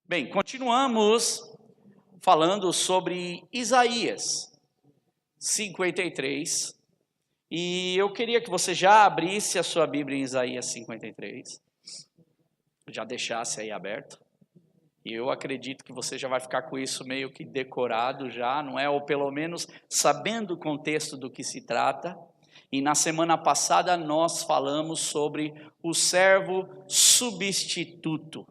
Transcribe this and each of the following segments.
Bem, continuamos falando sobre Isaías 53, e eu queria que você já abrisse a sua Bíblia em Isaías 53, já deixasse aí aberto, e eu acredito que você já vai ficar com isso meio que decorado já, não é? Ou pelo menos sabendo o contexto do que se trata. E na semana passada nós falamos sobre o servo substituto,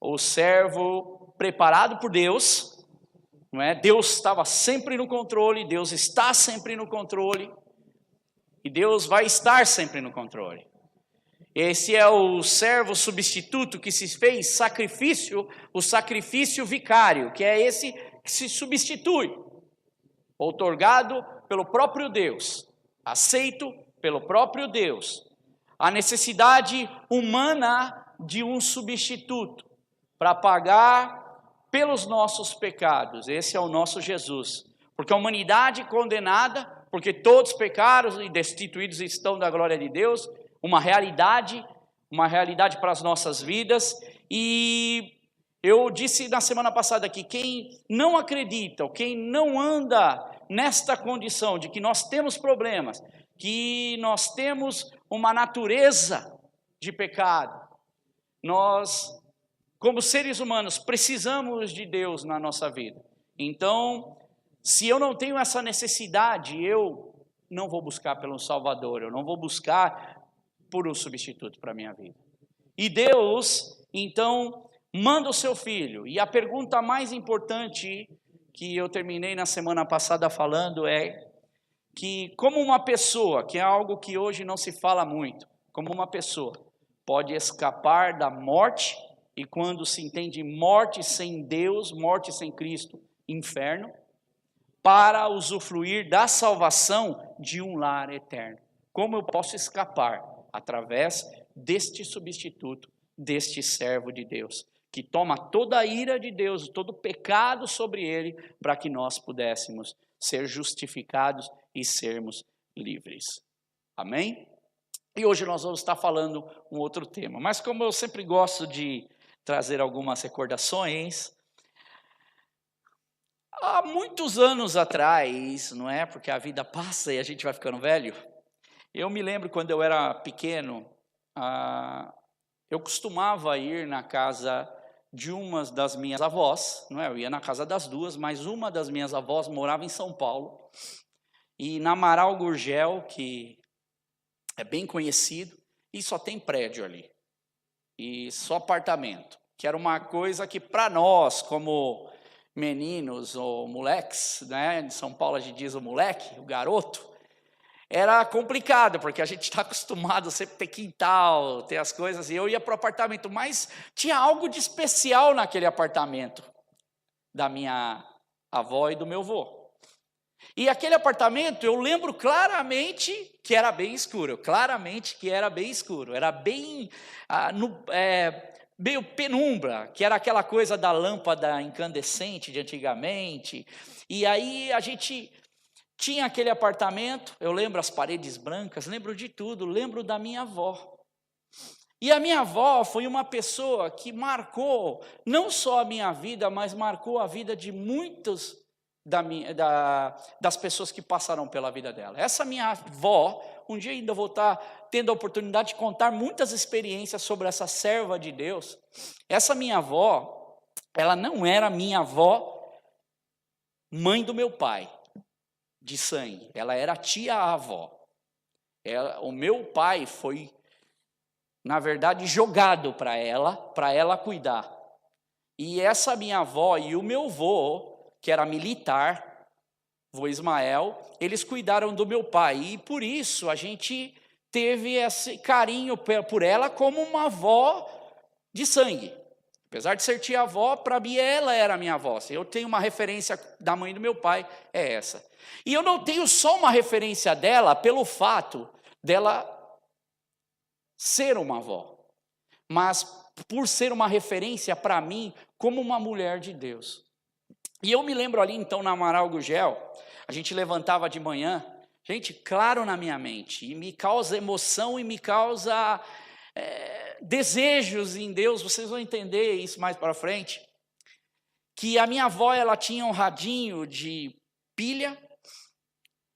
o servo preparado por Deus, não é? Deus estava sempre no controle, Deus está sempre no controle, e Deus vai estar sempre no controle. Esse é o servo substituto que se fez sacrifício, o sacrifício vicário, que é esse que se substitui, outorgado pelo próprio Deus, aceito pelo próprio Deus. A necessidade humana de um substituto para pagar pelos nossos pecados. Esse é o nosso Jesus. Porque a humanidade condenada, porque todos pecaram e destituídos estão da glória de Deus, uma realidade para as nossas vidas. E eu disse na semana passada que quem não acredita, ou quem não anda nesta condição de que nós temos problemas, que nós temos uma natureza de pecado, nós, como seres humanos, precisamos de Deus na nossa vida. Então, se eu não tenho essa necessidade, eu não vou buscar pelo Salvador, eu não vou buscar por um substituto para a minha vida. E Deus, então, manda o seu Filho. E a pergunta mais importante que eu terminei na semana passada falando é que como uma pessoa, que é algo que hoje não se fala muito, como uma pessoa pode escapar da morte, e quando se entende morte sem Deus, morte sem Cristo, inferno, para usufruir da salvação de um lar eterno. Como eu posso escapar? Através deste substituto, deste servo de Deus, que toma toda a ira de Deus, todo o pecado sobre ele, para que nós pudéssemos ser justificados e sermos livres. Amém? E hoje nós vamos estar falando um outro tema, mas como eu sempre gosto de trazer algumas recordações, há muitos anos atrás, não é? Porque a vida passa e a gente vai ficando velho. Eu me lembro quando eu era pequeno, eu costumava ir na casa de uma das minhas avós, não é? Eu ia na casa das duas, mas uma das minhas avós morava em São Paulo, e na Amaral Gurgel, que é bem conhecido, e só tem prédio ali, e só apartamento, que era uma coisa que para nós, como meninos ou moleques, né? Em São Paulo a gente diz o moleque, o garoto, era complicado, porque a gente está acostumado a sempre ter quintal, ter as coisas, e eu ia para o apartamento, mas tinha algo de especial naquele apartamento da minha avó e do meu avô. E aquele apartamento, eu lembro claramente que era bem escuro, era bem meio penumbra, que era aquela coisa da lâmpada incandescente de antigamente, e aí a gente tinha aquele apartamento, eu lembro as paredes brancas, lembro de tudo, lembro da minha avó. E a minha avó foi uma pessoa que marcou não só a minha vida, mas marcou a vida de muitos das pessoas que passaram pela vida dela. Essa minha avó, um dia ainda vou estar tendo a oportunidade de contar muitas experiências sobre essa serva de Deus. Essa minha avó, ela não era minha avó, mãe do meu pai, de sangue, ela era tia-avó. O meu pai foi, na verdade, jogado para ela cuidar. E essa minha avó e o meu avô, que era militar, vô Ismael, eles cuidaram do meu pai, e por isso a gente teve esse carinho por ela como uma avó de sangue. Apesar de ser tia-avó, para mim ela era minha avó. Eu tenho uma referência da mãe do meu pai, é essa. E eu não tenho só uma referência dela pelo fato dela ser uma avó, mas por ser uma referência para mim como uma mulher de Deus. E eu me lembro ali então na Amaral Gurgel, a gente levantava de manhã, gente, claro na minha mente, e me causa emoção e me causa desejos em Deus, vocês vão entender isso mais para frente, que a minha avó, ela tinha um radinho de pilha,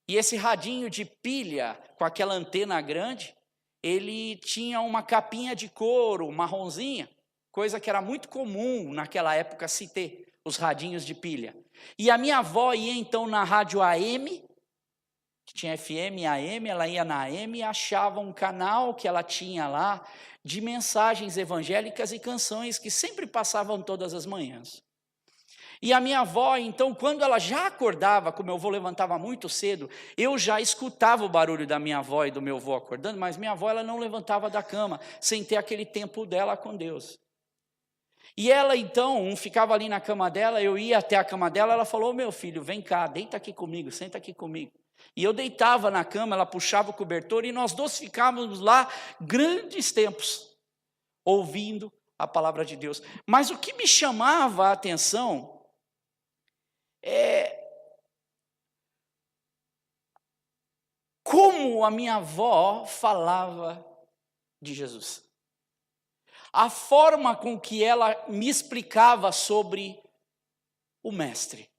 e esse radinho de pilha, com aquela antena grande, ele tinha uma capinha de couro, marronzinha, coisa que era muito comum naquela época se ter, os radinhos de pilha. E a minha avó ia então na rádio AM, que tinha FM e AM, ela ia na AM e achava um canal que ela tinha lá, de mensagens evangélicas e canções que sempre passavam todas as manhãs. E a minha avó, então, quando ela já acordava, como meu avô levantava muito cedo, eu já escutava o barulho da minha avó e do meu avô acordando, mas minha avó, ela não levantava da cama, sem ter aquele tempo dela com Deus. E ela, então, ficava ali na cama dela, eu ia até a cama dela, ela falou, meu filho, vem cá, deita aqui comigo, senta aqui comigo. E eu deitava na cama, ela puxava o cobertor, e nós dois ficávamos lá grandes tempos, ouvindo a palavra de Deus. Mas o que me chamava a atenção como a minha avó falava de Jesus. A forma com que ela me explicava sobre o Mestre.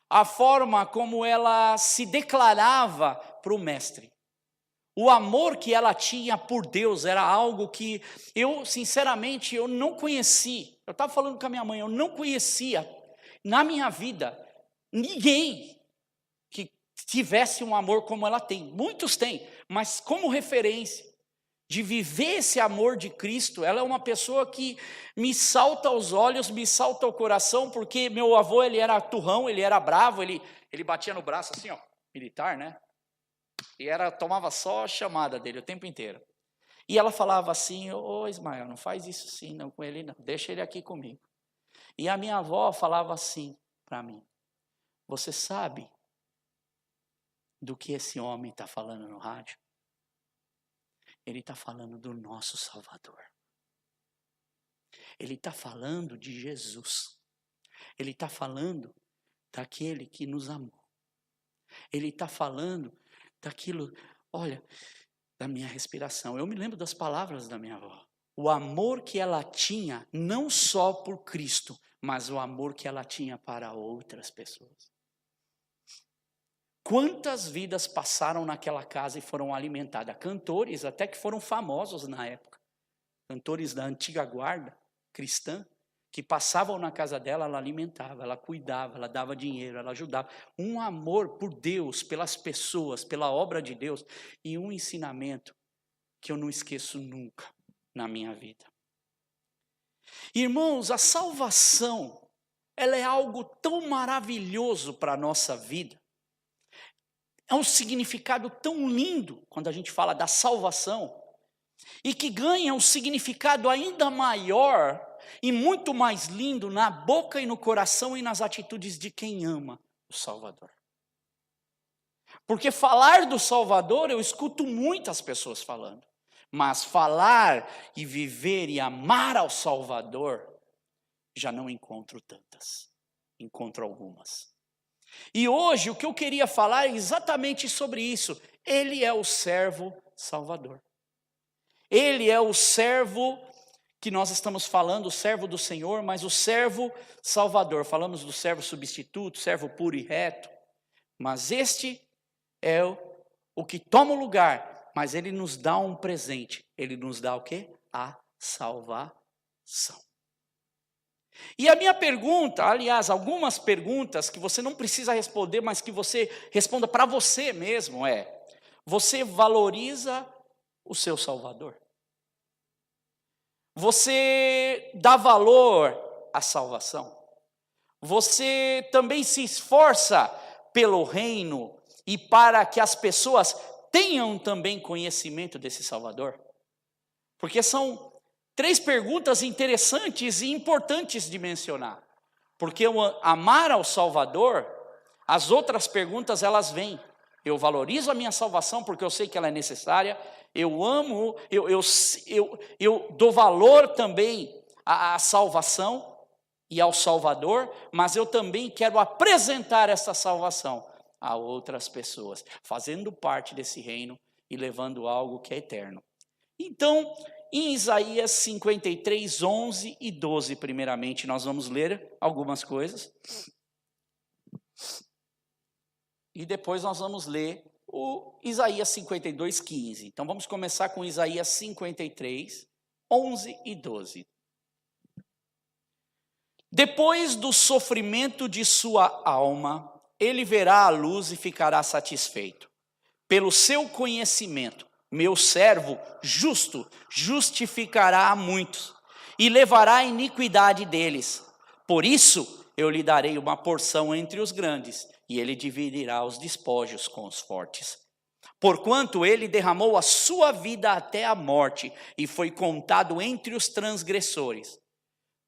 A forma como ela se declarava para o Mestre. O amor que ela tinha por Deus era algo que eu, sinceramente, eu não conheci. Eu estava falando com a minha mãe, eu não conhecia na minha vida ninguém que tivesse um amor como ela tem. Muitos têm, mas como referência de viver esse amor de Cristo, ela é uma pessoa que me salta aos olhos, me salta ao coração, porque meu avô, ele era turrão, ele era bravo, ele batia no braço assim, ó, militar, né? E tomava só a chamada dele o tempo inteiro. E ela falava assim, ô Ismael, não faz isso assim não com ele não, deixa ele aqui comigo. E a minha avó falava assim para mim, você sabe do que esse homem está falando no rádio? Ele está falando do nosso Salvador. Ele está falando de Jesus. Ele está falando daquele que nos amou. Ele está falando daquilo, olha, da minha respiração. Eu me lembro das palavras da minha avó. O amor que ela tinha, não só por Cristo, mas o amor que ela tinha para outras pessoas. Quantas vidas passaram naquela casa e foram alimentadas? Cantores até que foram famosos na época. Cantores da antiga guarda cristã, que passavam na casa dela, ela alimentava, ela cuidava, ela dava dinheiro, ela ajudava. Um amor por Deus, pelas pessoas, pela obra de Deus. E um ensinamento que eu não esqueço nunca na minha vida. Irmãos, a salvação, ela é algo tão maravilhoso para a nossa vida. É um significado tão lindo quando a gente fala da salvação e que ganha um significado ainda maior e muito mais lindo na boca e no coração e nas atitudes de quem ama o Salvador. Porque falar do Salvador eu escuto muitas pessoas falando, mas falar e viver e amar ao Salvador já não encontro tantas, encontro algumas. E hoje o que eu queria falar é exatamente sobre isso. Ele é o servo salvador. Ele é o servo que nós estamos falando, o servo do Senhor, mas o servo salvador. Falamos do servo substituto, servo puro e reto. Mas este é o que toma o lugar, mas ele nos dá um presente. Ele nos dá o quê? A salvação. E a minha pergunta, aliás, algumas perguntas que você não precisa responder, mas que você responda para você mesmo é: você valoriza o seu Salvador? Você dá valor à salvação? Você também se esforça pelo reino e para que as pessoas tenham também conhecimento desse Salvador? Porque são 3 perguntas interessantes e importantes de mencionar. Porque eu amar ao Salvador, as outras perguntas elas vêm. Eu valorizo a minha salvação porque eu sei que ela é necessária. Eu amo, eu dou valor também à salvação e ao Salvador, mas eu também quero apresentar essa salvação a outras pessoas, fazendo parte desse reino e levando algo que é eterno. Então, em Isaías 53, 11 e 12, primeiramente, nós vamos ler algumas coisas. E depois nós vamos ler o Isaías 52, 15. Então vamos começar com Isaías 53, 11 e 12. Depois do sofrimento de sua alma, ele verá a luz e ficará satisfeito. Pelo seu conhecimento, meu servo justo justificará a muitos e levará a iniquidade deles. Por isso eu lhe darei uma porção entre os grandes, e ele dividirá os despojos com os fortes. Porquanto ele derramou a sua vida até a morte, e foi contado entre os transgressores.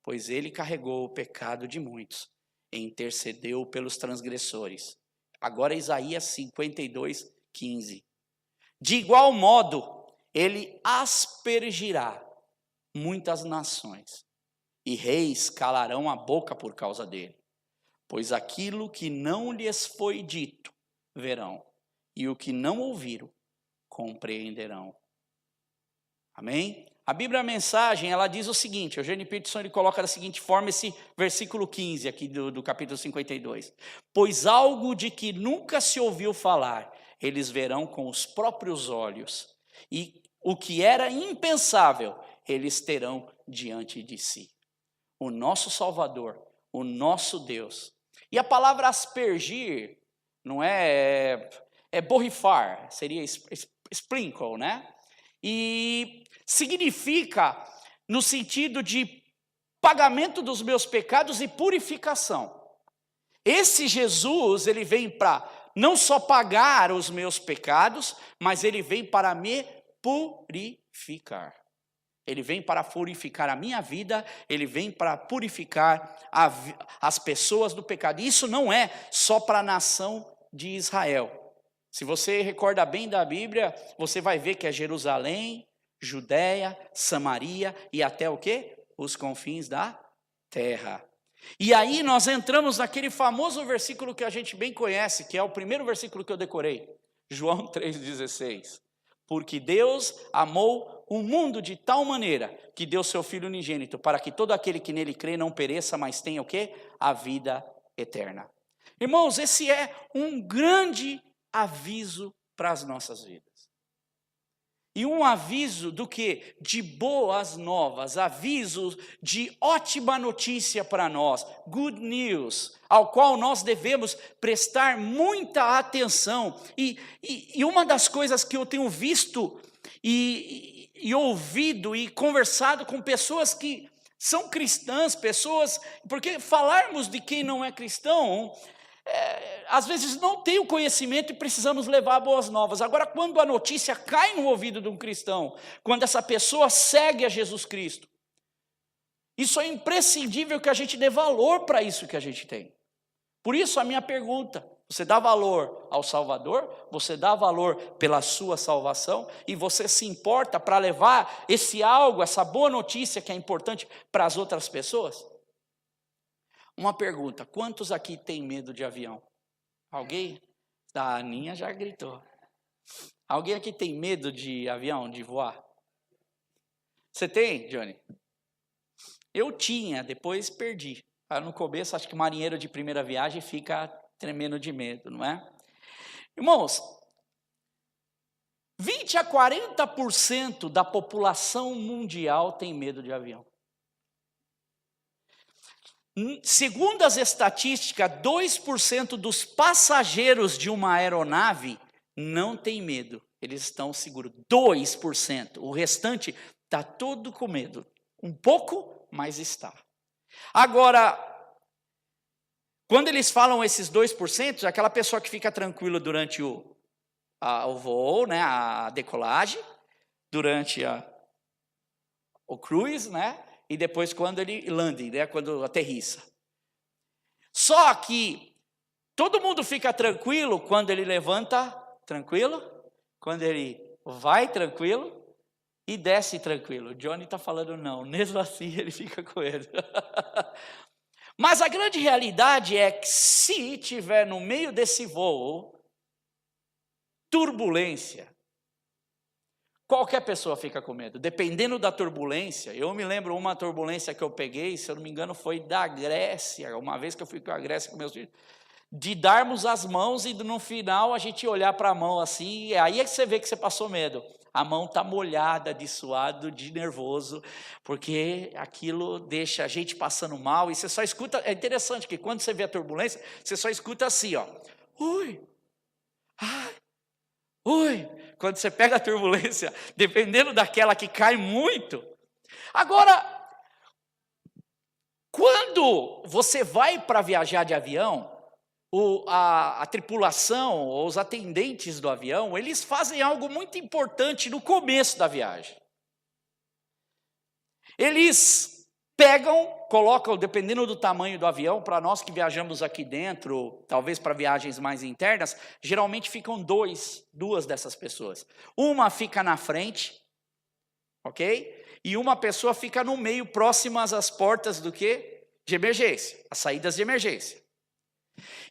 Pois ele carregou o pecado de muitos, e intercedeu pelos transgressores. Agora Isaías 52, 15. De igual modo, ele aspergirá muitas nações, e reis calarão a boca por causa dele. Pois aquilo que não lhes foi dito, verão, e o que não ouviram, compreenderão. Amém? A Bíblia, a mensagem, ela diz o seguinte, o Eugênio Peterson ele coloca da seguinte forma esse versículo 15 aqui do capítulo 52. Pois algo de que nunca se ouviu falar, eles verão com os próprios olhos, e o que era impensável, eles terão diante de si. O nosso Salvador, o nosso Deus. E a palavra aspergir, não é borrifar, seria sprinkle, né? E significa no sentido de pagamento dos meus pecados e purificação. Esse Jesus, ele vem para não só pagar os meus pecados, mas ele vem para me purificar. Ele vem para purificar a minha vida, ele vem para purificar as pessoas do pecado. E isso não é só para a nação de Israel. Se você recorda bem da Bíblia, você vai ver que é Jerusalém, Judéia, Samaria e até o quê? Os confins da terra. E aí nós entramos naquele famoso versículo que a gente bem conhece, que é o primeiro versículo que eu decorei, João 3,16. Porque Deus amou o mundo de tal maneira que deu seu Filho unigênito, para que todo aquele que nele crê não pereça, mas tenha o quê? A vida eterna. Irmãos, esse é um grande aviso para as nossas vidas. E um aviso do que? De boas novas, aviso de ótima notícia para nós, good news, ao qual nós devemos prestar muita atenção. E uma das coisas que eu tenho visto e ouvido e conversado com pessoas que são cristãs, pessoas, porque falarmos de quem não é cristão, às vezes não tem o conhecimento e precisamos levar boas novas. Agora, quando a notícia cai no ouvido de um cristão, quando essa pessoa segue a Jesus Cristo, isso é imprescindível que a gente dê valor para isso que a gente tem. Por isso a minha pergunta, você dá valor ao Salvador? Você dá valor pela sua salvação? E você se importa para levar esse algo, essa boa notícia que é importante para as outras pessoas? Uma pergunta, quantos aqui têm medo de avião? Alguém? A Aninha já gritou. Alguém aqui tem medo de avião, de voar? Você tem, Johnny? Eu tinha, depois perdi. No começo, acho que marinheiro de primeira viagem fica tremendo de medo, não é? Irmãos, 20 a 40% da população mundial tem medo de avião. Segundo as estatísticas, 2% dos passageiros de uma aeronave não tem medo. Eles estão seguros. 2%. O restante está todo com medo. Um pouco, mas está. Agora, quando eles falam esses 2%, é aquela pessoa que fica tranquila durante o voo, né, a decolagem, durante o cruise, né? E depois quando ele lande, né, quando aterrissa. Só que todo mundo fica tranquilo quando ele levanta tranquilo, quando ele vai tranquilo e desce tranquilo. O Johnny está falando não, mesmo assim ele fica com medo. Mas a grande realidade é que se tiver no meio desse voo turbulência, Qualquer pessoa fica com medo, dependendo da turbulência. Eu me lembro uma turbulência que eu peguei, se eu não me engano, foi da Grécia, uma vez que eu fui para a Grécia com meus filhos, de darmos as mãos e no final a gente olhar para a mão assim, e aí é que você vê que você passou medo. A mão está molhada de suado, de nervoso, porque aquilo deixa a gente passando mal, e você só escuta, é interessante que quando você vê a turbulência, você só escuta assim, ó, ui, ai, ui, quando você pega a turbulência, dependendo daquela que cai muito. Agora, quando você vai para viajar de avião, a tripulação, ou os atendentes do avião, eles fazem algo muito importante no começo da viagem. Eles pegam, colocam, dependendo do tamanho do avião, para nós que viajamos aqui dentro, talvez para viagens mais internas, geralmente ficam duas dessas pessoas. Uma fica na frente, ok? E uma pessoa fica no meio, próximas às portas do quê? De emergência, as saídas de emergência.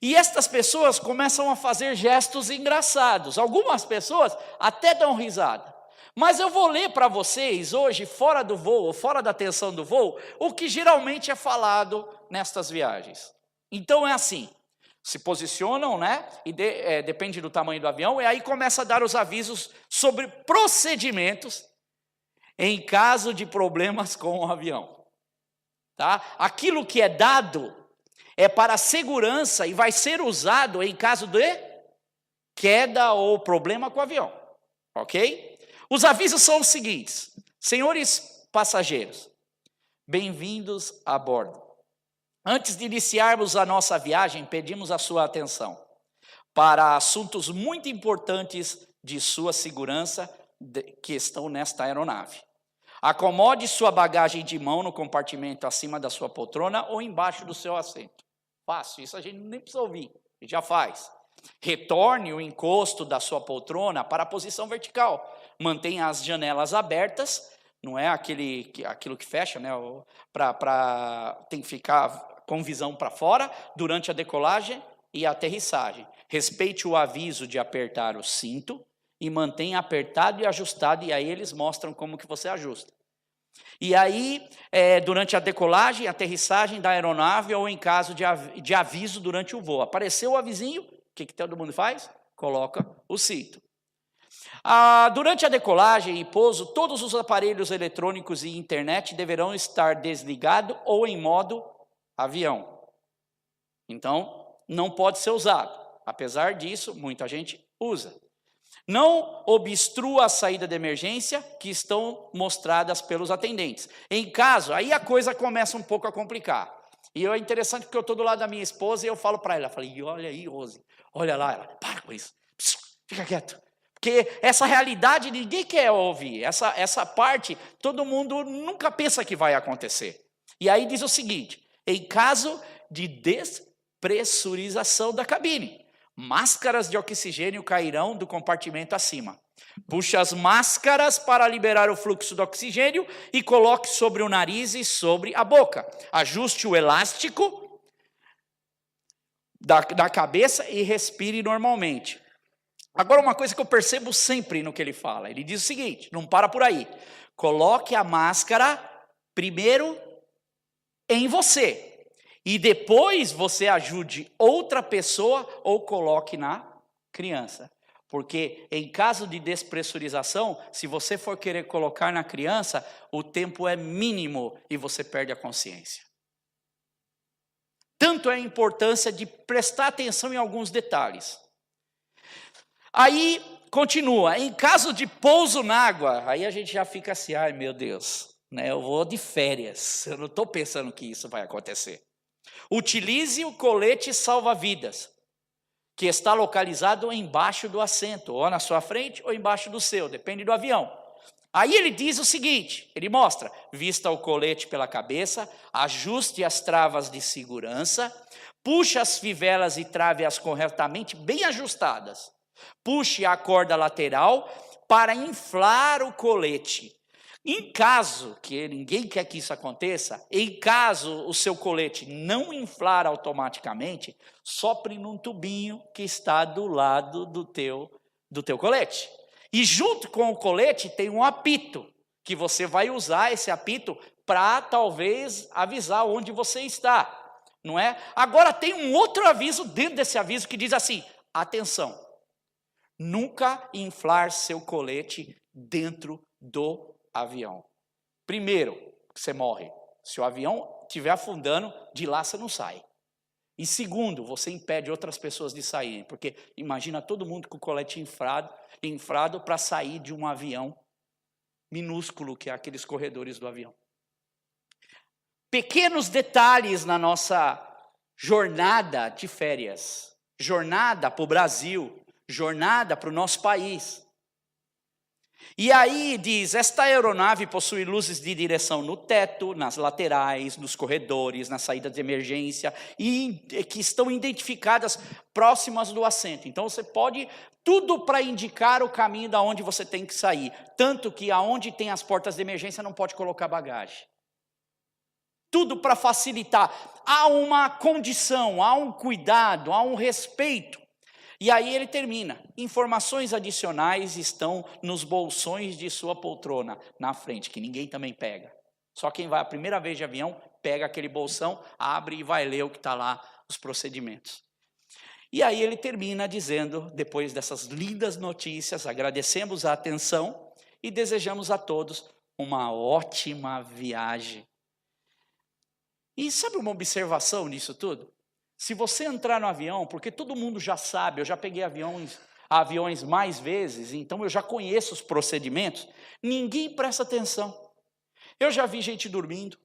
E estas pessoas começam a fazer gestos engraçados. Algumas pessoas até dão risada. Mas eu vou ler para vocês hoje, fora do voo, fora da tensão do voo, o que geralmente é falado nestas viagens. Então é assim, se posicionam, né? E depende do tamanho do avião, e aí começa a dar os avisos sobre procedimentos em caso de problemas com o avião. Tá? Aquilo que é dado é para segurança e vai ser usado em caso de queda ou problema com o avião. Ok? Os avisos são os seguintes: senhores passageiros, bem-vindos a bordo. Antes de iniciarmos a nossa viagem, pedimos a sua atenção para assuntos muito importantes de sua segurança que estão nesta aeronave. Acomode sua bagagem de mão no compartimento acima da sua poltrona ou embaixo do seu assento. Fácil, isso a gente nem precisa ouvir, já faz. Retorne o encosto da sua poltrona para a posição vertical. Mantenha as janelas abertas, não é aquilo que fecha, né? Tem que ficar com visão para fora durante a decolagem e a aterrissagem. Respeite o aviso de apertar o cinto e mantenha apertado e ajustado, e aí eles mostram como que você ajusta. E aí, durante a decolagem, aterrissagem da aeronave ou em caso de aviso durante o voo. Apareceu o avisinho, o que todo mundo faz? Coloca o cinto. Durante a decolagem e pouso, todos os aparelhos eletrônicos e internet deverão estar desligados ou em modo avião. Então, não pode ser usado. Apesar disso, muita gente usa. Não obstrua a saída de emergência que estão mostradas pelos atendentes. Em caso, aí a coisa começa um pouco a complicar. E é interessante porque eu estou do lado da minha esposa e eu falo para ela, falei, olha aí, Rose, olha lá, ela, para com isso, fica quieto. Porque essa realidade ninguém quer ouvir, essa parte todo mundo nunca pensa que vai acontecer. E aí diz o seguinte, em caso de despressurização da cabine, máscaras de oxigênio cairão do compartimento acima. Puxe as máscaras para liberar o fluxo do oxigênio e coloque sobre o nariz e sobre a boca. Ajuste o elástico da cabeça e respire normalmente. Agora, uma coisa que eu percebo sempre no que ele fala, ele diz o seguinte, não para por aí. Coloque a máscara primeiro em você. E depois você ajude outra pessoa ou coloque na criança. Porque em caso de despressurização, se você for querer colocar na criança, o tempo é mínimo e você perde a consciência. Tanto é a importância de prestar atenção em alguns detalhes. Aí, continua, em caso de pouso na água, aí a gente já fica assim, ai meu Deus, né, eu vou de férias, eu não estou pensando que isso vai acontecer. Utilize o colete salva-vidas, que está localizado embaixo do assento, ou na sua frente ou embaixo do seu, depende do avião. Aí ele diz o seguinte, ele mostra, vista o colete pela cabeça, ajuste as travas de segurança, puxe as fivelas e trave-as corretamente bem ajustadas. Puxe a corda lateral para inflar o colete. Em caso, que ninguém quer que isso aconteça, em caso o seu colete não inflar automaticamente, sopre num tubinho que está do lado do teu colete. E junto com o colete tem um apito, que você vai usar esse apito para talvez avisar onde você está, não é? Agora tem um outro aviso dentro desse aviso que diz assim: atenção, nunca inflar seu colete dentro do avião. Primeiro, você morre. Se o avião estiver afundando, de lá você não sai. E segundo, você impede outras pessoas de saírem, porque imagina todo mundo com o colete infrado para sair de um avião minúsculo, que é aqueles corredores do avião. Pequenos detalhes na nossa jornada de férias, jornada para o Brasil, jornada para o nosso país. E aí diz: esta aeronave possui luzes de direção no teto, nas laterais, nos corredores, na saída de emergência, e que estão identificadas próximas do assento. Então você pode, tudo para indicar o caminho da onde você tem que sair. Tanto que aonde tem as portas de emergência não pode colocar bagagem. Tudo para facilitar. Há uma condição, há um cuidado, há um respeito. E aí ele termina: informações adicionais estão nos bolsões de sua poltrona, na frente, que ninguém também pega. Só quem vai a primeira vez de avião, pega aquele bolsão, abre e vai ler o que está lá, os procedimentos. E aí ele termina dizendo, depois dessas lindas notícias, agradecemos a atenção e desejamos a todos uma ótima viagem. E sabe uma observação nisso tudo? Se você entrar no avião, porque todo mundo já sabe, eu já peguei aviões mais vezes, então eu já conheço os procedimentos, ninguém presta atenção. Eu já vi gente dormindo,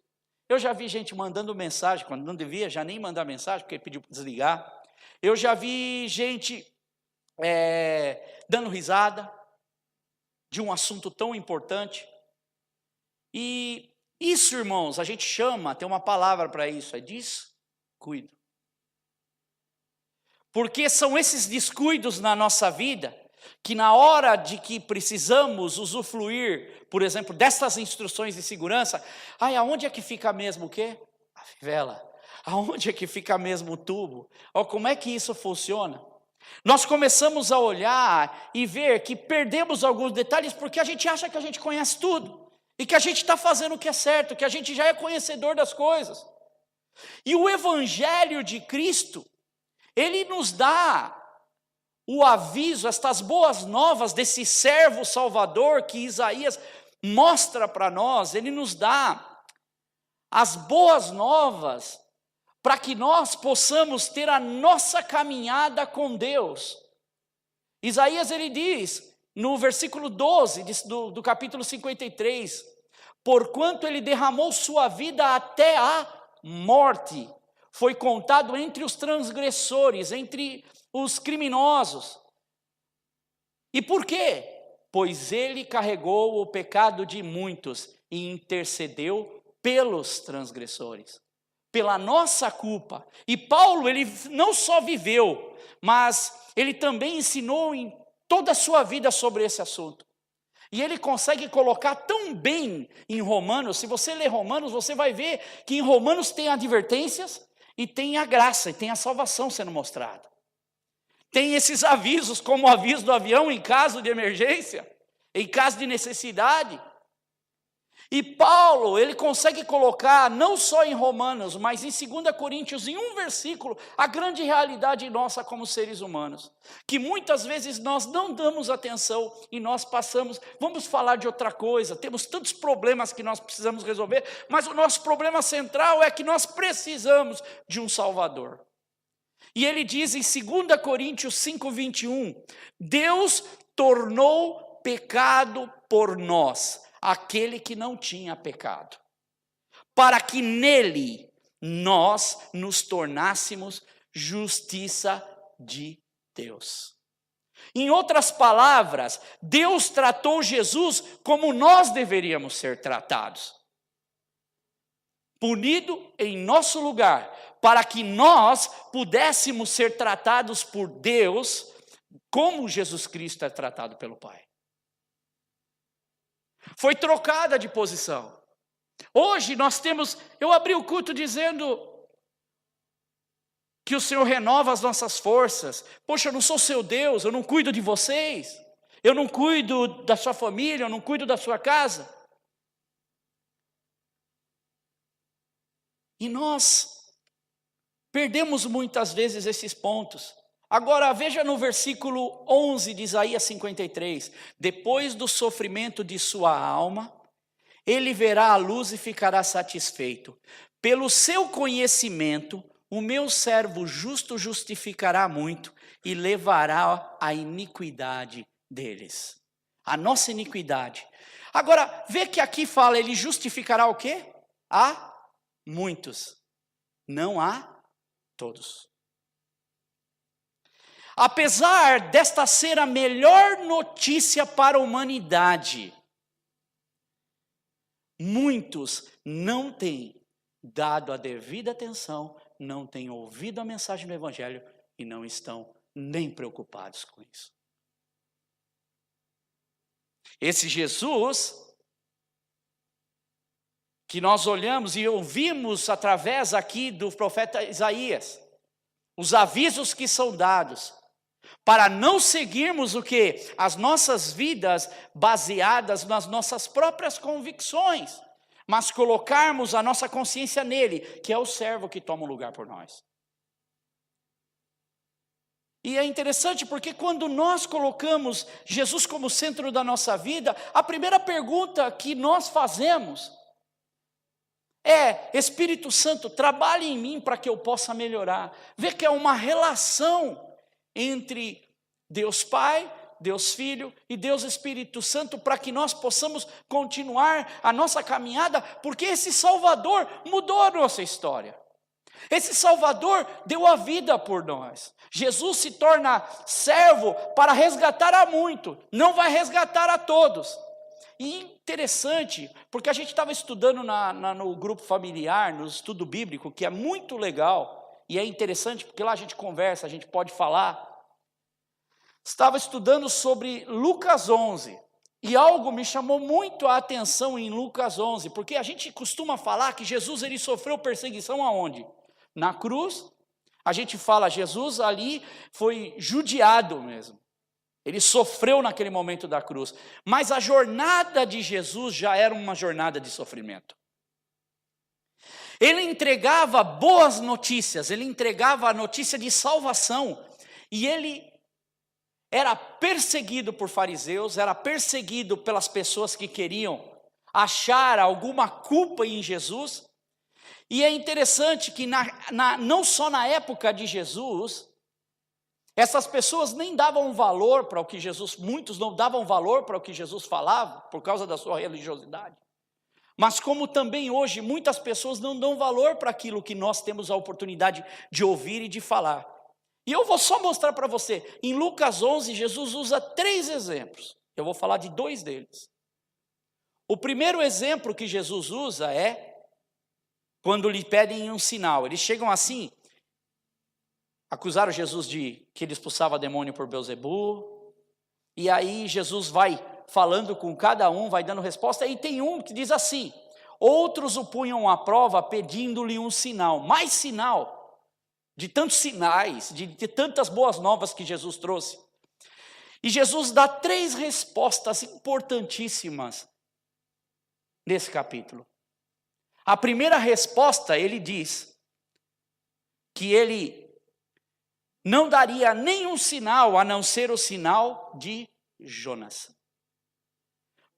eu já vi gente mandando mensagem, quando não devia já nem mandar mensagem, porque pediu para desligar. Eu já vi gente dando risada de um assunto tão importante. E isso, irmãos, a gente chama, tem uma palavra para isso, é descuido. Porque são esses descuidos na nossa vida, que na hora de que precisamos usufruir, por exemplo, dessas instruções de segurança, aonde é que fica mesmo o quê? A fivela. Aonde é que fica mesmo o tubo? Como é que isso funciona? Nós começamos a olhar e ver que perdemos alguns detalhes porque a gente acha que a gente conhece tudo. E que a gente está fazendo o que é certo, que a gente já é conhecedor das coisas. E o Evangelho de Cristo, ele nos dá o aviso, estas boas novas desse servo salvador que Isaías mostra para nós. Ele nos dá as boas novas para que nós possamos ter a nossa caminhada com Deus. Isaías, ele diz, no versículo 12 do capítulo 53, porquanto ele derramou sua vida até a morte, foi contado entre os transgressores, entre os criminosos. E por quê? Pois ele carregou o pecado de muitos e intercedeu pelos transgressores, pela nossa culpa. E Paulo, ele não só viveu, mas ele também ensinou em toda a sua vida sobre esse assunto. E ele consegue colocar tão bem em Romanos. Se você ler Romanos, você vai ver que em Romanos tem advertências, e tem a graça, e tem a salvação sendo mostrada. Tem esses avisos, como o aviso do avião em caso de emergência, em caso de necessidade. E Paulo, ele consegue colocar, não só em Romanos, mas em 2 Coríntios, em um versículo, a grande realidade nossa como seres humanos. Que muitas vezes nós não damos atenção e nós passamos, vamos falar de outra coisa, temos tantos problemas que nós precisamos resolver, mas o nosso problema central é que nós precisamos de um Salvador. E ele diz em 2 Coríntios 5:21, Deus tornou pecado por nós, aquele que não tinha pecado, para que nele nós nos tornássemos justiça de Deus. Em outras palavras, Deus tratou Jesus como nós deveríamos ser tratados, punido em nosso lugar, para que nós pudéssemos ser tratados por Deus como Jesus Cristo é tratado pelo Pai. Foi trocada de posição. Hoje nós temos, eu abri o culto dizendo que o Senhor renova as nossas forças. Poxa, eu não sou seu Deus, eu não cuido de vocês. Eu não cuido da sua família, eu não cuido da sua casa. E nós perdemos muitas vezes esses pontos. Agora veja no versículo 11 de Isaías 53. Depois do sofrimento de sua alma, ele verá a luz e ficará satisfeito. Pelo seu conhecimento, o meu servo justo justificará muito e levará a iniquidade deles. A nossa iniquidade. Agora, vê que aqui fala, ele justificará o quê? A muitos, não a todos. Apesar desta ser a melhor notícia para a humanidade, muitos não têm dado a devida atenção, não têm ouvido a mensagem do Evangelho e não estão nem preocupados com isso. Esse Jesus que nós olhamos e ouvimos através aqui do profeta Isaías, os avisos que são dados, para não seguirmos o quê? As nossas vidas baseadas nas nossas próprias convicções, mas colocarmos a nossa consciência nele, que é o servo que toma o lugar por nós. E é interessante porque quando nós colocamos Jesus como centro da nossa vida, a primeira pergunta que nós fazemos é: Espírito Santo, trabalhe em mim para que eu possa melhorar. Vê que é uma relação entre Deus Pai, Deus Filho e Deus Espírito Santo, para que nós possamos continuar a nossa caminhada, porque esse Salvador mudou a nossa história. Esse Salvador deu a vida por nós. Jesus se torna servo para resgatar a muito, não vai resgatar a todos. E interessante, porque a gente estava estudando no grupo familiar, no estudo bíblico, que é muito legal, e é interessante porque lá a gente conversa, a gente pode falar. Estava estudando sobre Lucas 11, e algo me chamou muito a atenção em Lucas 11, porque a gente costuma falar que Jesus ele sofreu perseguição aonde? Na cruz. A gente fala, Jesus ali foi judiado mesmo. Ele sofreu naquele momento da cruz. Mas a jornada de Jesus já era uma jornada de sofrimento. Ele entregava boas notícias, ele entregava a notícia de salvação. E ele era perseguido por fariseus, era perseguido pelas pessoas que queriam achar alguma culpa em Jesus. E é interessante que não só na época de Jesus, essas pessoas nem davam valor para o que Jesus, muitos não davam valor para o que Jesus falava, por causa da sua religiosidade. Mas como também hoje, muitas pessoas não dão valor para aquilo que nós temos a oportunidade de ouvir e de falar. E eu vou só mostrar para você, em Lucas 11, Jesus usa 3 exemplos. Eu vou falar de 2 deles. O primeiro exemplo que Jesus usa é quando lhe pedem um sinal. Eles chegam assim, acusaram Jesus de que ele expulsava demônio por Belzebu, e aí Jesus vai falando com cada um, vai dando resposta, e tem um que diz assim: outros o punham à prova pedindo-lhe um sinal, mais sinal, de tantos sinais, de tantas boas novas que Jesus trouxe. E Jesus dá 3 respostas importantíssimas nesse capítulo. A primeira resposta, ele diz que ele não daria nenhum sinal a não ser o sinal de Jonas.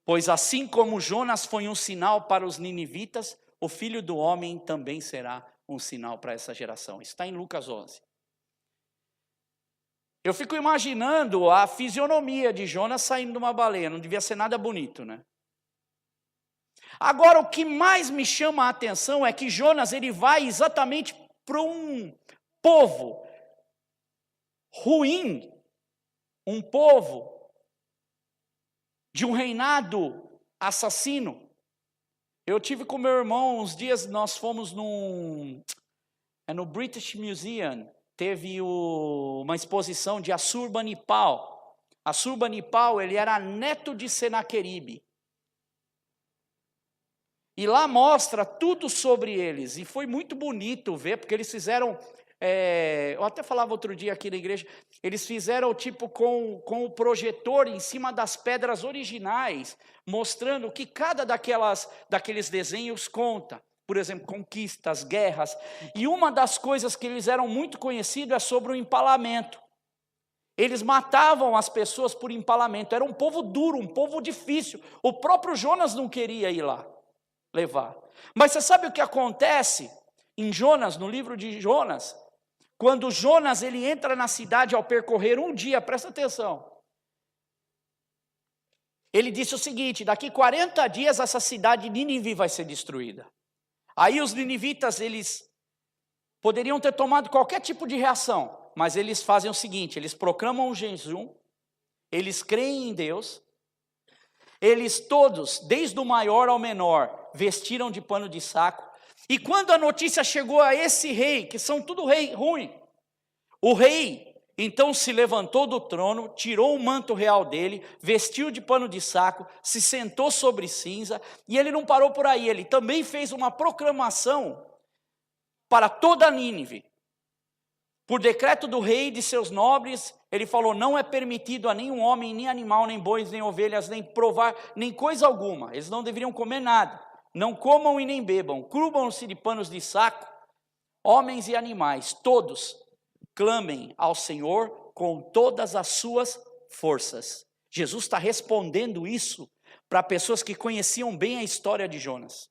Pois assim como Jonas foi um sinal para os ninivitas, o Filho do Homem também será um sinal para essa geração. Está em Lucas 11. Eu fico imaginando a fisionomia de Jonas saindo de uma baleia, não devia ser nada bonito, né? Agora, o que mais me chama a atenção é que Jonas ele vai exatamente para um povo ruim, um povo de um reinado assassino. Eu tive com meu irmão uns dias, nós fomos no British Museum, teve uma exposição de Assurbanipal. Assurbanipal, ele era neto de Senaqueribe. E lá mostra tudo sobre eles, e foi muito bonito ver, porque eles fizeram eu até falava outro dia aqui na igreja, eles fizeram tipo com o projetor em cima das pedras originais, mostrando que cada daqueles desenhos conta. Por exemplo, conquistas, guerras. E uma das coisas que eles eram muito conhecidos é sobre o empalamento. Eles matavam as pessoas por empalamento. Era um povo duro, um povo difícil. O próprio Jonas não queria ir lá levar. Mas você sabe o que acontece em Jonas, no livro de Jonas? Quando Jonas ele entra na cidade ao percorrer um dia, presta atenção. Ele disse o seguinte: daqui 40 dias essa cidade de Nínive vai ser destruída. Aí os ninivitas, eles poderiam ter tomado qualquer tipo de reação, mas eles fazem o seguinte: eles proclamam um jejum, eles creem em Deus, eles todos, desde o maior ao menor, vestiram de pano de saco, e quando a notícia chegou a esse rei, que são tudo rei ruim, o rei então se levantou do trono, tirou o manto real dele, vestiu de pano de saco, se sentou sobre cinza, e ele não parou por aí, ele também fez uma proclamação para toda a Nínive. Por decreto do rei e de seus nobres, ele falou: não é permitido a nenhum homem, nem animal, nem bois, nem ovelhas, nem provar, nem coisa alguma. Eles não deveriam comer nada. Não comam e nem bebam. Cubram-se de panos de saco, homens e animais, todos clamem ao Senhor com todas as suas forças. Jesus está respondendo isso para pessoas que conheciam bem a história de Jonas.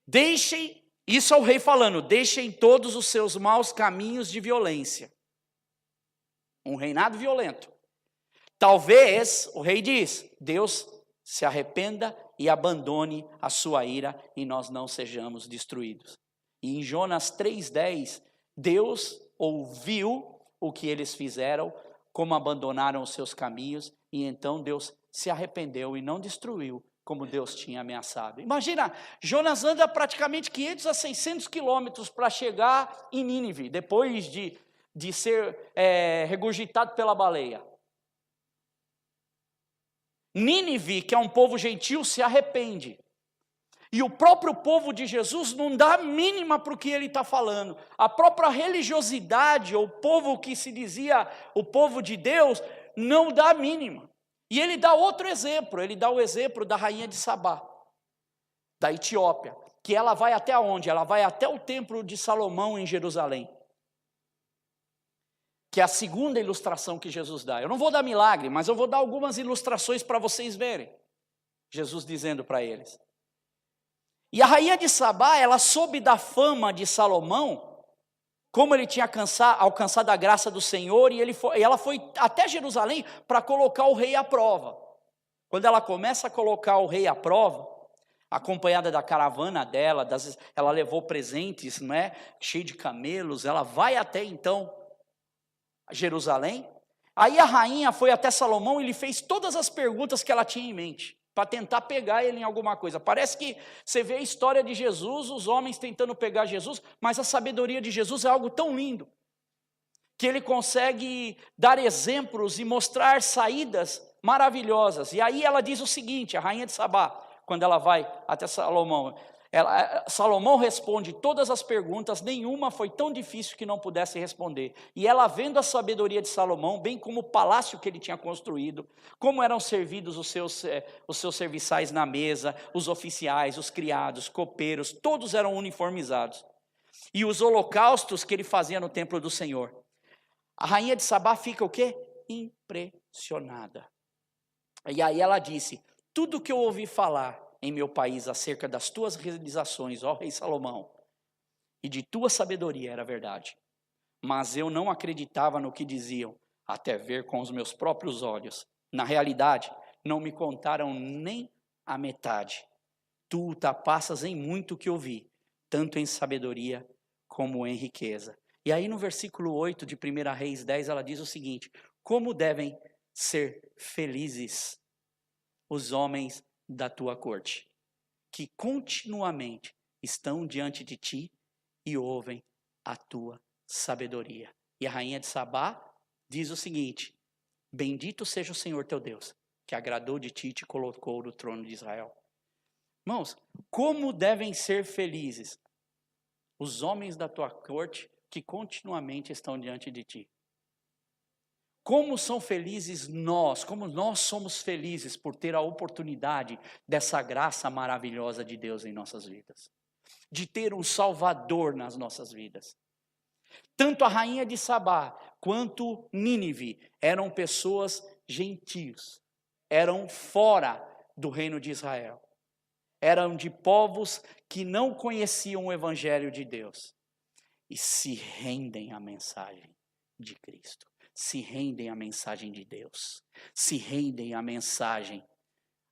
Deixem, isso é o rei falando, deixem todos os seus maus caminhos de violência. Um reinado violento. Talvez, o rei diz, Deus se arrependa e abandone a sua ira e nós não sejamos destruídos. E em Jonas 3,10, Deus ouviu o que eles fizeram, como abandonaram os seus caminhos, e então Deus se arrependeu e não destruiu, como Deus tinha ameaçado. Imagina, Jonas anda praticamente 500 a 600 quilômetros para chegar em Nínive, depois de ser regurgitado pela baleia. Nínive, que é um povo gentil, se arrepende. E o próprio povo de Jesus não dá a mínima para o que ele está falando. A própria religiosidade, ou o povo que se dizia o povo de Deus, não dá a mínima. E ele dá outro exemplo, ele dá o exemplo da rainha de Sabá, da Etiópia, que ela vai até onde? Ela vai até o templo de Salomão em Jerusalém. Que é a segunda ilustração que Jesus dá. Eu não vou dar milagre, mas eu vou dar algumas ilustrações para vocês verem. Jesus dizendo para eles. E a rainha de Sabá, ela soube da fama de Salomão, como ele tinha alcançado a graça do Senhor, e ela foi até Jerusalém para colocar o rei à prova. Quando ela começa a colocar o rei à prova, acompanhada da caravana dela, ela levou presentes, não é? Cheio de camelos, ela vai até então Jerusalém. Aí a rainha foi até Salomão e lhe fez todas as perguntas que ela tinha em mente, para tentar pegar ele em alguma coisa. Parece que você vê a história de Jesus, os homens tentando pegar Jesus, mas a sabedoria de Jesus é algo tão lindo, que ele consegue dar exemplos e mostrar saídas maravilhosas. E aí ela diz o seguinte, a rainha de Sabá, quando ela vai até Salomão, Salomão responde todas as perguntas, nenhuma foi tão difícil que não pudesse responder. E ela, vendo a sabedoria de Salomão, bem como o palácio que ele tinha construído, como eram servidos os seus serviçais na mesa, os oficiais, os criados, copeiros, todos eram uniformizados. E os holocaustos que ele fazia no templo do Senhor. A rainha de Sabá fica o quê? Impressionada. E aí ela disse, tudo que eu ouvi falar em meu país acerca das tuas realizações, ó rei Salomão, e de tua sabedoria era verdade. Mas eu não acreditava no que diziam, até ver com os meus próprios olhos. Na realidade, não me contaram nem a metade. Tu ultrapassas em muito o que ouvi, tanto em sabedoria como em riqueza. E aí no versículo 8 de 1 Reis 10, ela diz o seguinte, como devem ser felizes os homens da tua corte, que continuamente estão diante de ti e ouvem a tua sabedoria. E a rainha de Sabá diz o seguinte, bendito seja o Senhor teu Deus, que agradou de ti e te colocou no trono de Israel. Irmãos, como devem ser felizes os homens da tua corte que continuamente estão diante de ti. Como são felizes nós, como nós somos felizes por ter a oportunidade dessa graça maravilhosa de Deus em nossas vidas. De ter um Salvador nas nossas vidas. Tanto a rainha de Sabá quanto Nínive eram pessoas gentios. Eram fora do reino de Israel. Eram de povos que não conheciam o evangelho de Deus. E se rendem à mensagem de Cristo. Se rendem à mensagem de Deus. Se rendem à mensagem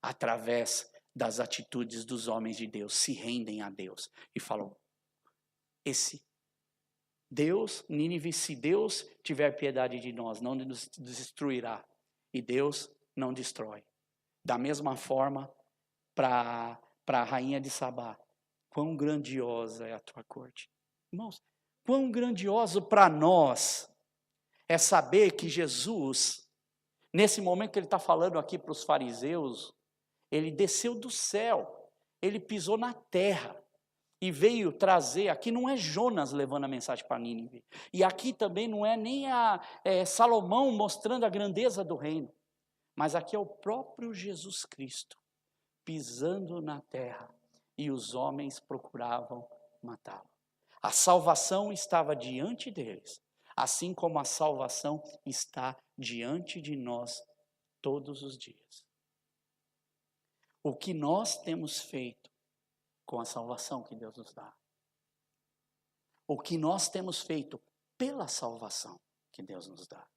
através das atitudes dos homens de Deus. Se rendem a Deus. E falam, esse Deus, Nínive, se Deus tiver piedade de nós, não nos destruirá. E Deus não destrói. Da mesma forma, para a rainha de Sabá, quão grandiosa é a tua corte. Irmãos, quão grandioso para nós é saber que Jesus, nesse momento que ele está falando aqui para os fariseus, ele desceu do céu, ele pisou na terra e veio trazer, aqui não é Jonas levando a mensagem para Nínive, e aqui também não é nem Salomão mostrando a grandeza do reino, mas aqui é o próprio Jesus Cristo, pisando na terra, e os homens procuravam matá-lo. A salvação estava diante deles, assim como a salvação está diante de nós todos os dias. O que nós temos feito com a salvação que Deus nos dá? O que nós temos feito pela salvação que Deus nos dá?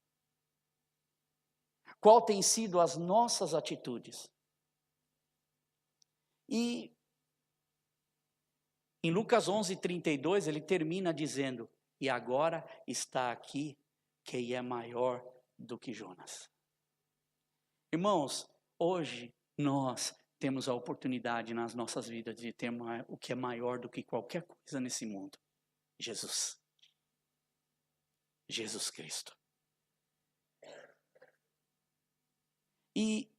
Qual tem sido as nossas atitudes? E em Lucas 11:32 ele termina dizendo, e agora está aqui quem é maior do que Jonas. Irmãos, hoje nós temos a oportunidade nas nossas vidas de ter o que é maior do que qualquer coisa nesse mundo. Jesus. Jesus Cristo. E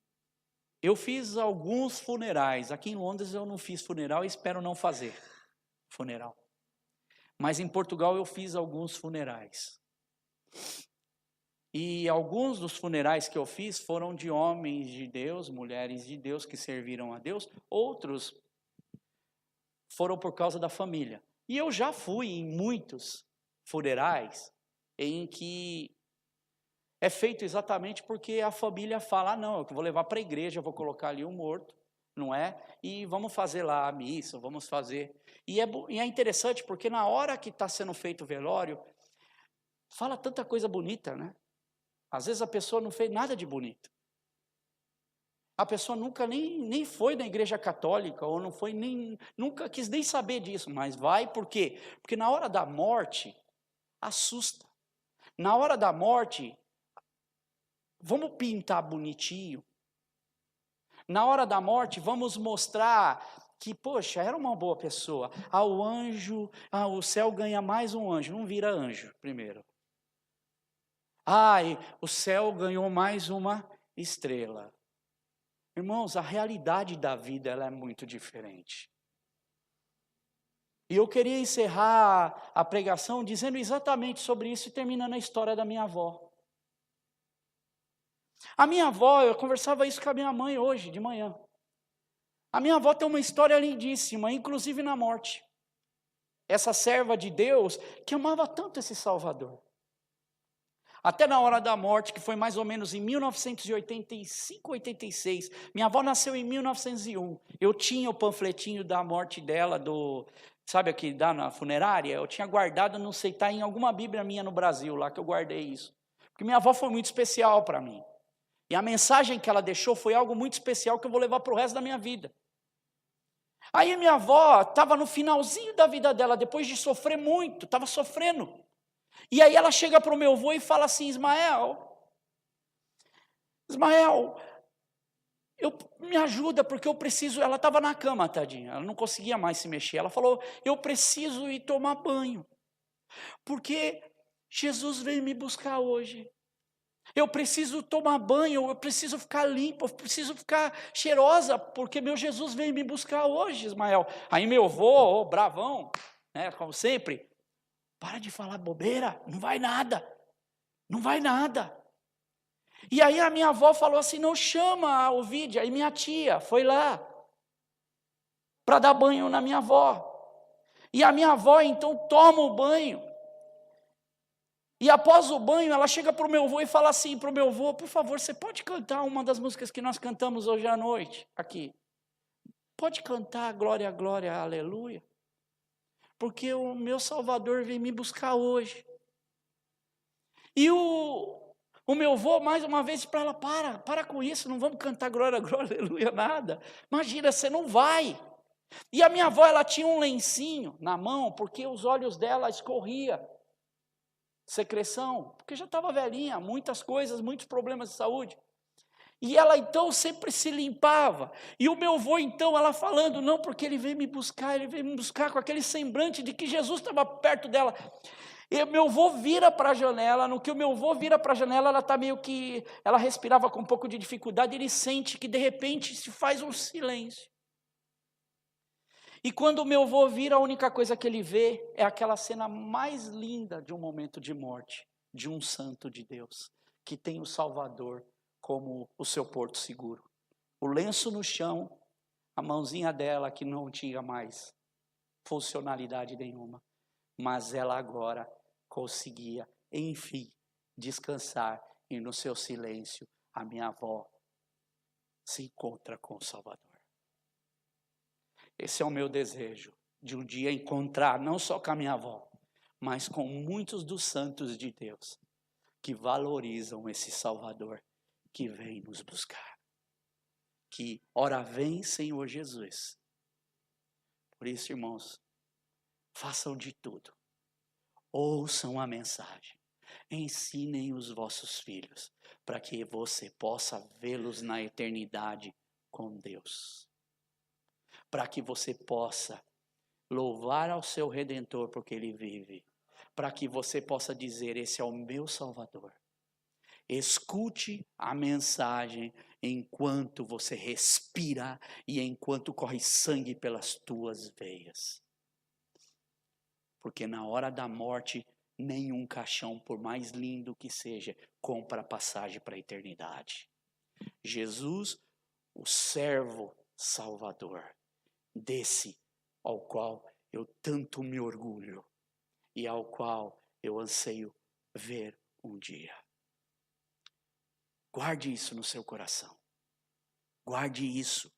eu fiz alguns funerais. Aqui em Londres eu não fiz funeral e espero não fazer funeral. Mas em Portugal eu fiz alguns funerais. E alguns dos funerais que eu fiz foram de homens de Deus, mulheres de Deus que serviram a Deus. Outros foram por causa da família. E eu já fui em muitos funerais em que é feito exatamente porque a família fala, não, eu vou levar para a igreja, eu vou colocar ali um morto, não é? E vamos fazer lá a missa, vamos fazer. E é interessante porque na hora que está sendo feito o velório, fala tanta coisa bonita, né? Às vezes a pessoa não fez nada de bonito. A pessoa nunca nem foi na igreja católica, ou não foi nunca quis nem saber disso, mas vai por quê? Porque na hora da morte, assusta. Na hora da morte, vamos pintar bonitinho. Na hora da morte, vamos mostrar que, poxa, era uma boa pessoa. O anjo, o céu ganha mais um anjo, não vira anjo primeiro. O céu ganhou mais uma estrela. Irmãos, a realidade da vida ela é muito diferente. E eu queria encerrar a pregação dizendo exatamente sobre isso e terminando a história da minha avó. A minha avó, eu conversava isso com a minha mãe hoje, de manhã. A minha avó tem uma história lindíssima, inclusive na morte. Essa serva de Deus que amava tanto esse Salvador. Até na hora da morte, que foi mais ou menos em 1985, 86. Minha avó nasceu em 1901. Eu tinha o panfletinho da morte dela, sabe aqui, dá na funerária? Eu tinha guardado, não sei, está em alguma Bíblia minha no Brasil, lá que eu guardei isso. Porque minha avó foi muito especial para mim. E a mensagem que ela deixou foi algo muito especial que eu vou levar para o resto da minha vida. Aí minha avó estava no finalzinho da vida dela, depois de sofrer muito, estava sofrendo. E aí ela chega para o meu avô e fala assim, Ismael, me ajuda porque eu preciso, ela estava na cama, tadinha, ela não conseguia mais se mexer. Ela falou, eu preciso ir tomar banho, porque Jesus veio me buscar hoje. Eu preciso tomar banho, eu preciso ficar limpa, eu preciso ficar cheirosa, porque meu Jesus veio me buscar hoje, Ismael. Aí meu avô, bravão, né, como sempre, para de falar bobeira, não vai nada. Não vai nada. E aí a minha avó falou assim, não chama a Ovídia. Aí minha tia foi lá para dar banho na minha avó. E a minha avó então toma o banho. E após o banho ela chega para o meu avô e fala assim para o meu avô, por favor, você pode cantar uma das músicas que nós cantamos hoje à noite aqui? Pode cantar glória, glória, aleluia? Porque o meu Salvador veio me buscar hoje. E o meu avô, mais uma vez, para ela, para com isso, não vamos cantar glória, glória, aleluia, nada. Imagina, você não vai. E a minha avó, ela tinha um lencinho na mão, porque os olhos dela escorria secreção, porque já estava velhinha, muitas coisas, muitos problemas de saúde. E ela então sempre se limpava. E o meu avô então, ela falando, não, porque ele veio me buscar com aquele semblante de que Jesus estava perto dela. E meu avô vira para a janela, no que o meu avô vira para a janela, ela está meio que, ela respirava com um pouco de dificuldade, ele sente que de repente se faz um silêncio. E quando o meu avô vira, a única coisa que ele vê é aquela cena mais linda de um momento de morte, de um santo de Deus, que tem o Salvador como o seu porto seguro. O lenço no chão, a mãozinha dela que não tinha mais funcionalidade nenhuma, mas ela agora conseguia, enfim, descansar e no seu silêncio a minha avó se encontra com o Salvador. Esse é o meu desejo, de um dia encontrar não só com a minha avó, mas com muitos dos santos de Deus que valorizam esse Salvador que vem nos buscar. Que ora vem, Senhor Jesus. Por isso, irmãos, façam de tudo. Ouçam a mensagem. Ensinem os vossos filhos, para que você possa vê-los na eternidade com Deus. Para que você possa louvar ao seu Redentor porque Ele vive. Para que você possa dizer, esse é o meu Salvador. Escute a mensagem enquanto você respira e enquanto corre sangue pelas tuas veias. Porque na hora da morte, nenhum caixão, por mais lindo que seja, compra a passagem para a eternidade. Jesus, o servo salvador, desse ao qual eu tanto me orgulho e ao qual eu anseio ver um dia. Guarde isso no seu coração. Guarde isso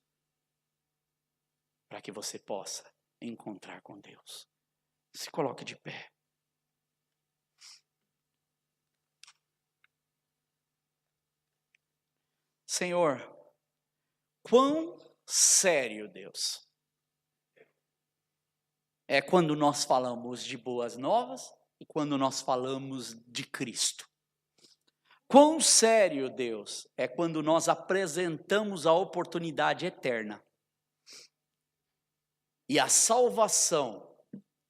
para que você possa encontrar com Deus. Se coloque de pé. Senhor, quão sério, Deus, é quando nós falamos de boas novas e quando nós falamos de Cristo. Quão sério, Deus, é quando nós apresentamos a oportunidade eterna e a salvação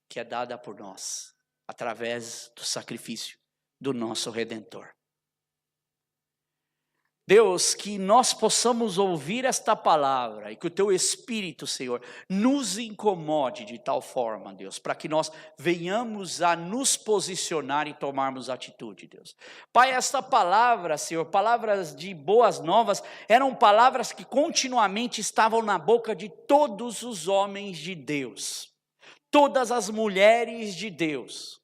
que é dada por nós, através do sacrifício do nosso Redentor. Deus, que nós possamos ouvir esta palavra e que o Teu Espírito, Senhor, nos incomode de tal forma, Deus, para que nós venhamos a nos posicionar e tomarmos atitude, Deus. Pai, esta palavra, Senhor, palavras de boas novas, eram palavras que continuamente estavam na boca de todos os homens de Deus, todas as mulheres de Deus.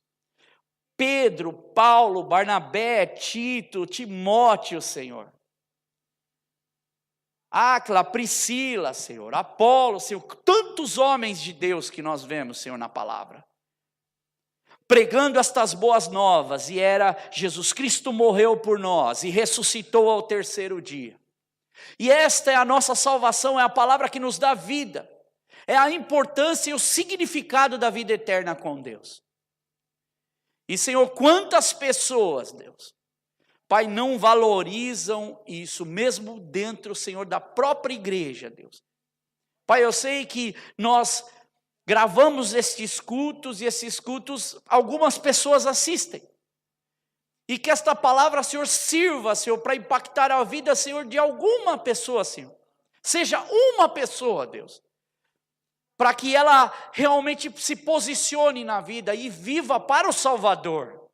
Pedro, Paulo, Barnabé, Tito, Timóteo, Senhor. Áquila, Priscila, Senhor, Apolo, Senhor, tantos homens de Deus que nós vemos, Senhor, na palavra. Pregando estas boas novas, e era Jesus Cristo morreu por nós e ressuscitou ao terceiro dia. E esta é a nossa salvação, é a palavra que nos dá vida. É a importância e o significado da vida eterna com Deus. E Senhor, quantas pessoas, Deus, Pai, não valorizam isso, mesmo dentro, Senhor, da própria igreja, Deus. Pai, eu sei que nós gravamos estes cultos e esses cultos, algumas pessoas assistem. E que esta palavra, Senhor, sirva, Senhor, para impactar a vida, Senhor, de alguma pessoa, Senhor. Seja uma pessoa, Deus. para que ela realmente se posicione na vida e viva para o Salvador.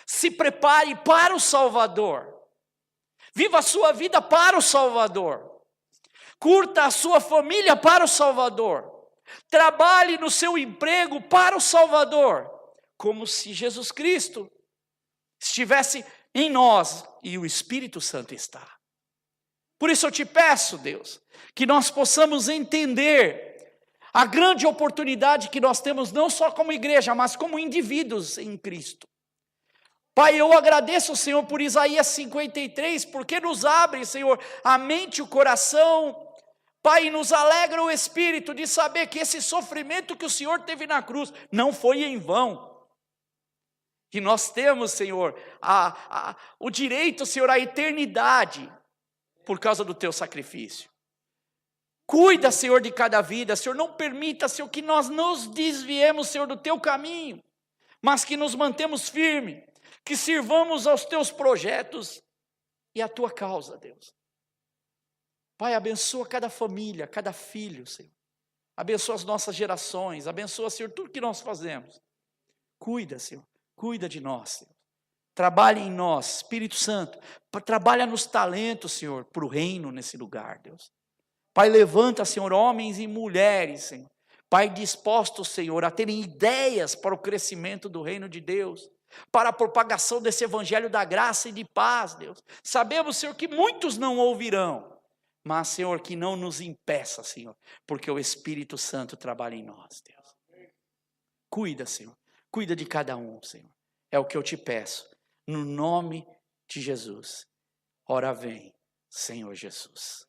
Se prepare para o Salvador. Viva a sua vida para o Salvador. Curta a sua família para o Salvador. Trabalhe no seu emprego para o Salvador. Como se Jesus Cristo estivesse em nós e o Espírito Santo está. Por isso eu te peço, Deus, que nós possamos entender a grande oportunidade que nós temos, não só como igreja, mas como indivíduos em Cristo. Pai, eu agradeço, Senhor, por Isaías 53, porque nos abre, Senhor, a mente e o coração. Pai, nos alegra o espírito de saber que esse sofrimento que o Senhor teve na cruz não foi em vão. Que nós temos, Senhor, o direito, Senhor, à eternidade por causa do teu sacrifício. Cuida, Senhor, de cada vida. Senhor, não permita, Senhor, que nós nos desviemos, Senhor, do teu caminho, mas que nos mantemos firmes, que sirvamos aos teus projetos e à tua causa, Deus. Pai, abençoa cada família, cada filho, Senhor. Abençoa as nossas gerações, abençoa, Senhor, tudo que nós fazemos. Cuida, Senhor, cuida de nós, Senhor. Trabalha em nós, Espírito Santo, trabalha nos talentos, Senhor, para o reino nesse lugar, Deus. Pai, levanta, Senhor, homens e mulheres, Senhor. Pai, dispostos, Senhor, a terem ideias para o crescimento do reino de Deus, para a propagação desse evangelho da graça e de paz, Deus. Sabemos, Senhor, que muitos não ouvirão, mas, Senhor, que não nos impeça, Senhor, porque o Espírito Santo trabalha em nós, Deus. Cuida, Senhor, cuida de cada um, Senhor. É o que eu te peço, no nome de Jesus. Ora vem, Senhor Jesus.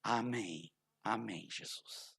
Amém. Amém, Jesus.